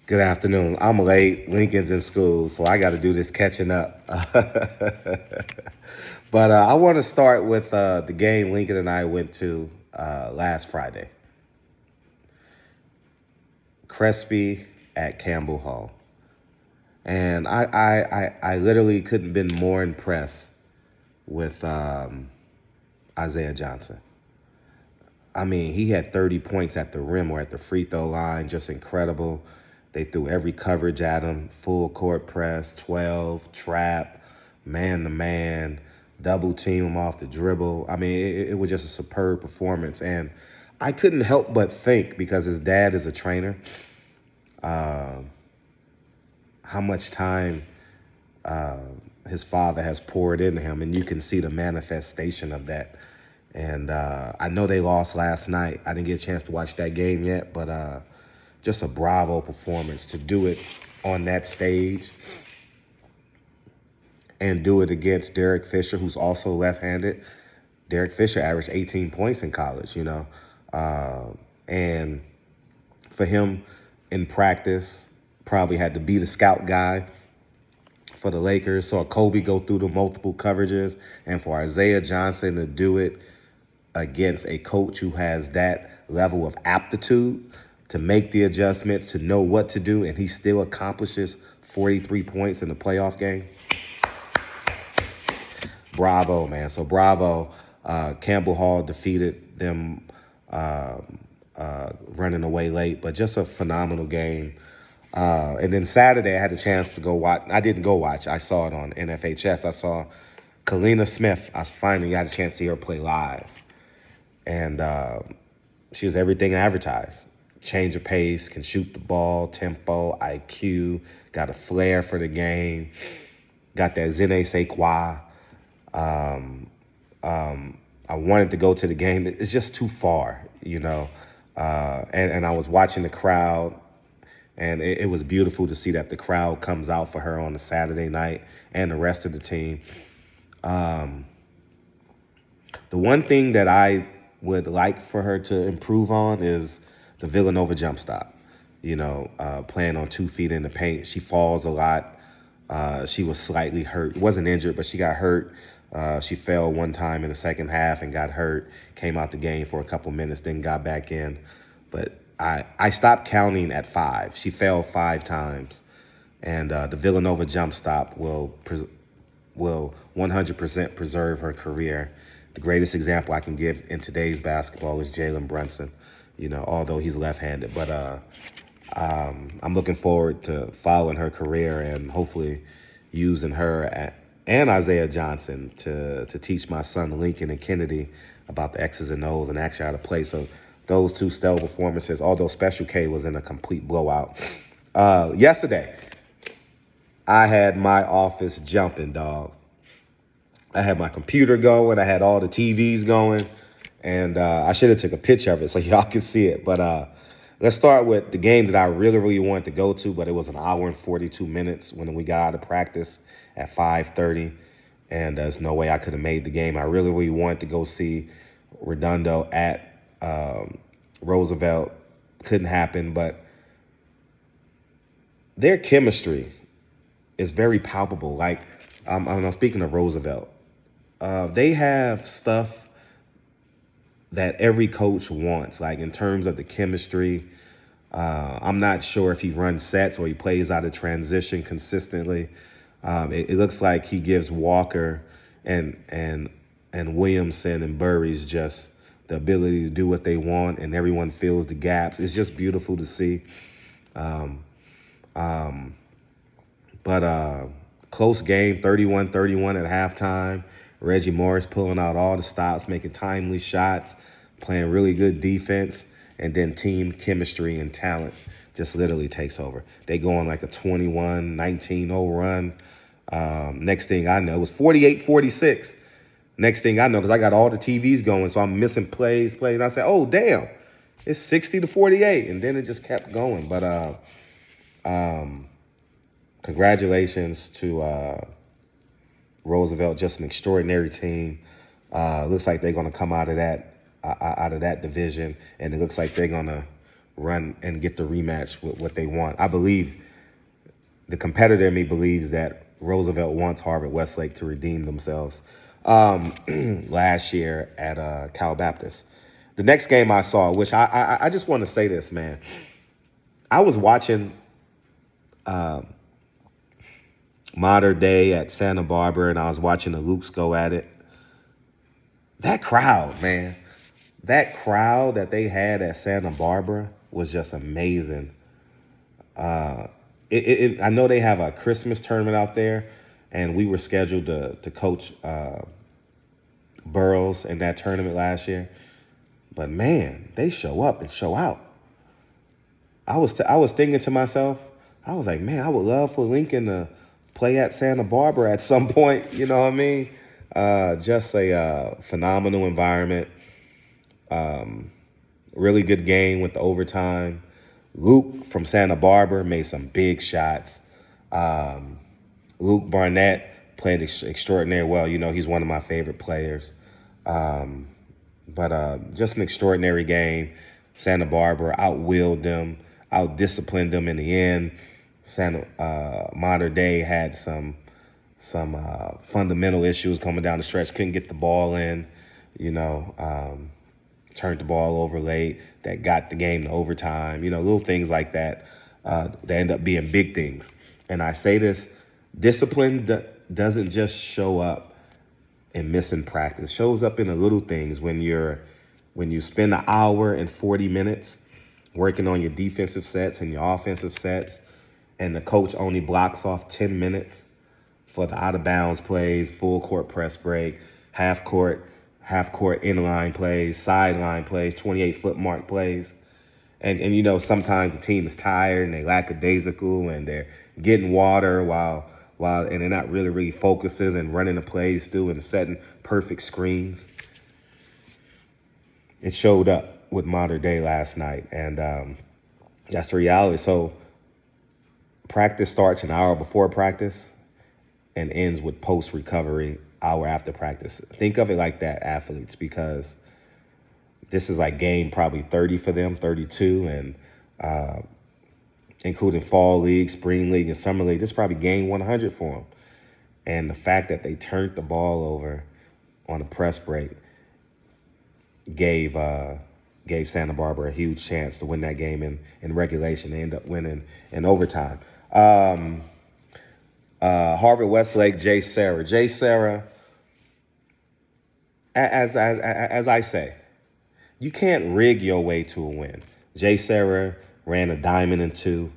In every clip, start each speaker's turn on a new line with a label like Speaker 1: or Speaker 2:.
Speaker 1: Good afternoon. I'm late. Lincoln's in school, so I got to do this catching up. But I want to start with the game Lincoln and I went to last Friday. Crespi at Campbell Hall. And I literally couldn't been more impressed with Isaiah Johnson. I mean, he had 30 points at the rim or at the free throw line, just incredible. They threw every coverage at him, full court press, 12, trap, man-to-man, double team him off the dribble. I mean, it was just a superb performance. And I couldn't help but think, because his dad is a trainer, uh, how much time uh, his father has poured into him. And you can see the manifestation of that. And I know they lost last night. I didn't get a chance to watch that game yet, but just a bravo performance to do it on that stage and do it against Derek Fisher, who's also left-handed. Derek Fisher averaged 18 points in college, and for him in practice, probably had to be the scout guy for the Lakers. Saw Kobe go through the multiple coverages, and for Isaiah Johnson to do it against a coach who has that level of aptitude to make the adjustments, to know what to do, and he still accomplishes 43 points in the playoff game. Bravo, man. So bravo. Campbell Hall defeated them running away late, but just a phenomenal game. And then Saturday, I had a chance to go watch. I didn't go watch. I saw it on NFHS. I saw Kalina Smith. I finally got a chance to see her play live. And she was everything advertised. Change of pace, can shoot the ball, tempo, IQ, got a flair for the game, got that Zene Sequoia. I wanted to go to the game. It's just too far, and I was watching the crowd, and it was beautiful to see that the crowd comes out for her on a Saturday night and the rest of the team. The one thing that I would like for her to improve on is the Villanova jump stop. Playing on 2 feet in the paint. She falls a lot. She was slightly hurt. Wasn't injured, but she got hurt. She fell one time in the second half and got hurt. Came out the game for a couple minutes, then got back in. But I stopped counting at 5. She fell 5 times. And the Villanova jump stop will 100% preserve her career. The greatest example I can give in today's basketball is Jalen Brunson, although he's left-handed. But I'm looking forward to following her career and hopefully using her and Isaiah Johnson to teach my son Lincoln and Kennedy about the X's and O's and actually how to play. So those 2 stellar performances, although Special K was in a complete blowout. Yesterday, I had my office jumping, dog. I had my computer going. I had all the TVs going. And I should have took a picture of it so y'all can see it. But let's start with the game that I really, really wanted to go to, but it was an hour and 42 minutes when we got out of practice at 5:30. And there's no way I could have made the game. I really, really wanted to go see Redondo at Roosevelt. Couldn't happen, but their chemistry is very palpable. Like, I'm speaking of Roosevelt. They have stuff that every coach wants, like in terms of the chemistry. I'm not sure if he runs sets or he plays out of transition consistently. It looks like he gives Walker and Williamson and Burries just the ability to do what they want, and everyone fills the gaps. It's just beautiful to see. But close game, 31-31 at halftime. Reggie Morris pulling out all the stops, making timely shots, playing really good defense, and then team chemistry and talent just literally takes over. They go on like a 21-19-0 run. Next thing I know, it was 48-46. Next thing I know, because I got all the TVs going, so I'm missing plays. And I said, oh, damn, it's 60-48. And then it just kept going. But congratulations to Roosevelt, just an extraordinary team. Looks like they're going to come out of that division, and it looks like they're going to run and get the rematch with what they want. I believe the competitor in me believes that Roosevelt wants Harvard Westlake to redeem themselves last year at Cal Baptist. The next game I saw, which I just want to say this, man. I was watching Modern Day at Santa Barbara, and I was watching the Lukes go at it. That crowd, man. That crowd that they had at Santa Barbara was just amazing. I know they have a Christmas tournament out there, and we were scheduled to coach Burroughs in that tournament last year. But man, they show up and show out. I was thinking to myself, I was like, man, I would love for Lincoln to play at Santa Barbara at some point. You know what I mean? Just a phenomenal environment. Really good game with the overtime. Luke from Santa Barbara made some big shots. Luke Barnett played extraordinary well. You know, he's one of my favorite players. But just an extraordinary game. Santa Barbara outwilled them, outdisciplined them in the end. Modern Day had some fundamental issues coming down the stretch. Couldn't get the ball in, you know. Turned the ball over late. That got the game to overtime. You know, little things like that. They end up being big things. And I say this: discipline doesn't just show up in missing practice. It shows up in the little things when you spend an hour and 40 minutes working on your defensive sets and your offensive sets, and the coach only blocks off 10 minutes for the out of bounds plays, full court press break, half court inline plays, sideline plays, 28-foot mark plays. And you know, sometimes the team is tired and they lackadaisical and they're getting water while and they're not really focuses and running the plays through and setting perfect screens. It showed up with Modern Day last night, and that's the reality. So practice starts an hour before practice and ends with post-recovery hour after practice. Think of it like that, athletes, because this is like game probably 30 for them, 32, and including fall league, spring league, and summer league. This is probably game 100 for them. And the fact that they turned the ball over on a press break gave Santa Barbara a huge chance to win that game in regulation. They end up winning in overtime. Harvard Westlake, Jay Serra. Jay Serra, as I say, you can't rig your way to a win. Jay Serra ran a diamond and two.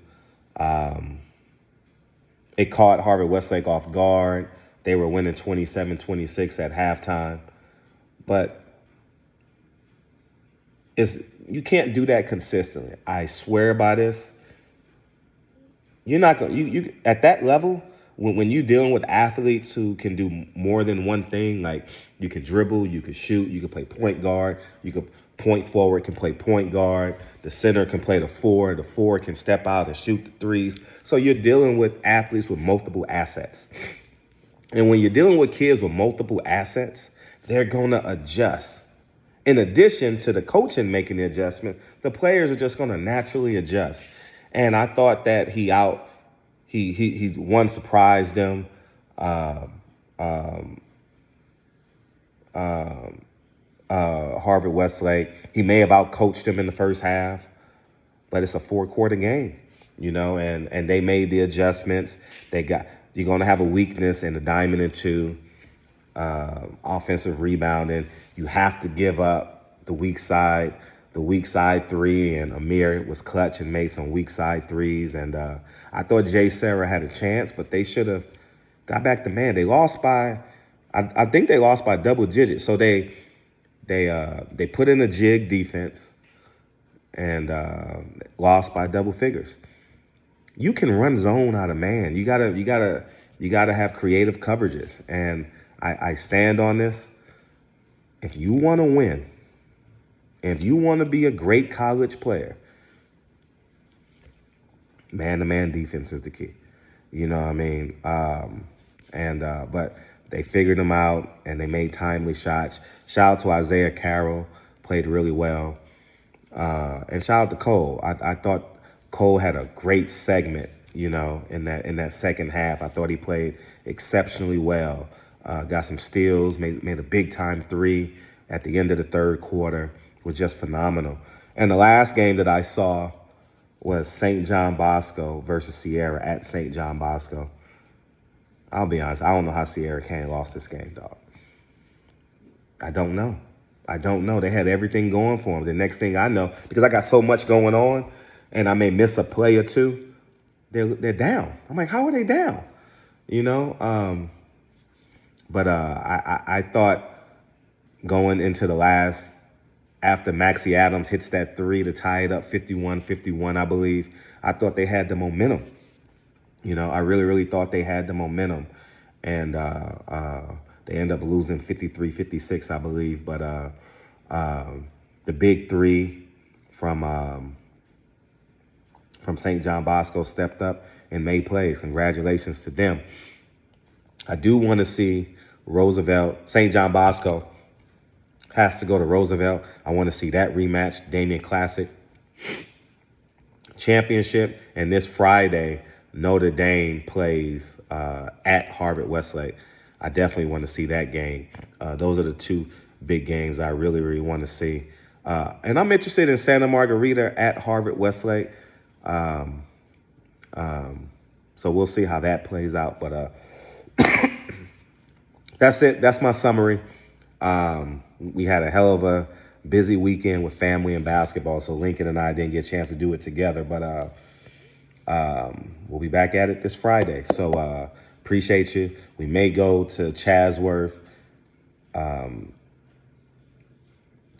Speaker 1: It caught Harvard Westlake off guard. They were winning 27-26 at halftime. But you can't do that consistently. I swear by this. You're not going you at that level, when you're dealing with athletes who can do more than one thing, like you can dribble, you can shoot, you can play point guard, you can point forward, can play point guard, the center can play the four can step out and shoot the threes. So you're dealing with athletes with multiple assets. And when you're dealing with kids with multiple assets, they're going to adjust. In addition to the coaching making the adjustment, the players are just going to naturally adjust. And I thought that he surprised them. Harvard Westlake. He may have outcoached them in the first half, but it's a 4-quarter game, you know, and they made the adjustments. You're going to have a weakness in the diamond and two, offensive rebounding. You have to give up the weak side three, and Amir was clutch and made some weak side threes. And I thought Jay Serra had a chance, but they should have got back to man. They lost by, I think they lost by double digits. So they put in a jig defense and lost by double figures. You can run zone out of man. You gotta have creative coverages. And I stand on this. If you want to win, if you want to be a great college player, man-to-man defense is the key. You know what I mean? But they figured them out, and they made timely shots. Shout out to Isaiah Carroll, played really well. And shout out to Cole. I thought Cole had a great segment, in that second half. I thought he played exceptionally well. Got some steals, made a big time three at the end of the third quarter. Was just phenomenal. And the last game that I saw was St. John Bosco versus Sierra at St. John Bosco. I'll be honest, I don't know how Sierra Kane lost this game, dog. I don't know. I don't know. They had everything going for them. The next thing I know, because I got so much going on and I may miss a play or two, they're down. I'm like, how are they down? But I thought going into the last, after Maxie Adams hits that three to tie it up 51-51, I believe, I thought they had the momentum. I really, really thought they had the momentum. And they end up losing 53-56, I believe. But the big three from St. John Bosco stepped up and made plays. Congratulations to them. I do want to see Roosevelt. St. John Bosco has to go to Roosevelt. I want to see that rematch, Damien Classic Championship. And this Friday, Notre Dame plays at Harvard Westlake. I definitely want to see that game. Those are the two big games I really, really want to see. And I'm interested in Santa Margarita at Harvard Westlake. So we'll see how that plays out. But that's it. That's my summary. We had a hell of a busy weekend with family and basketball, so Lincoln and I didn't get a chance to do it together. But we'll be back at it this Friday. So appreciate you. We may go to Chatsworth.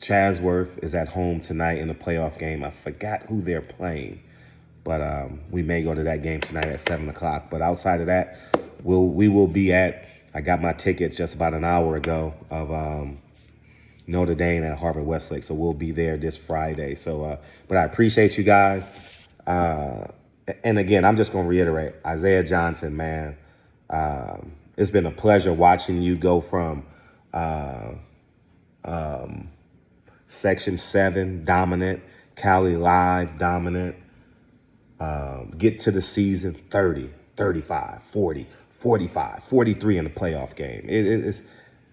Speaker 1: Chatsworth is at home tonight in a playoff game. I forgot who they're playing, but we may go to that game tonight at 7 o'clock. But outside of that, we will be at, I got my tickets just about an hour ago of Notre Dame at Harvard Westlake. So we'll be there this Friday. So, but I appreciate you guys. And again, I'm just going to reiterate, Isaiah Johnson, man, it's been a pleasure watching you go from Section 7 dominant, Cali Live dominant, get to the season 30, 35, 40, 45, 43 in the playoff game.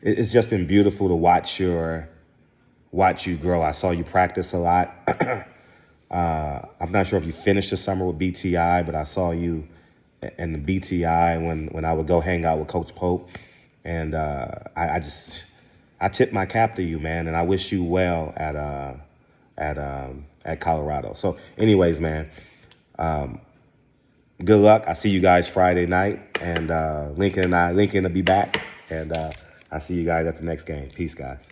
Speaker 1: It's just been beautiful to watch you grow. I saw you practice a lot. I'm not sure if you finished the summer with BTI, but I saw you in the BTI when I would go hang out with Coach Pope. And I tip my cap to you, man, and I wish you well at Colorado. So anyways, man, good luck. I see you guys Friday night, and Lincoln will be back, and I see you guys at the next game. Peace, guys.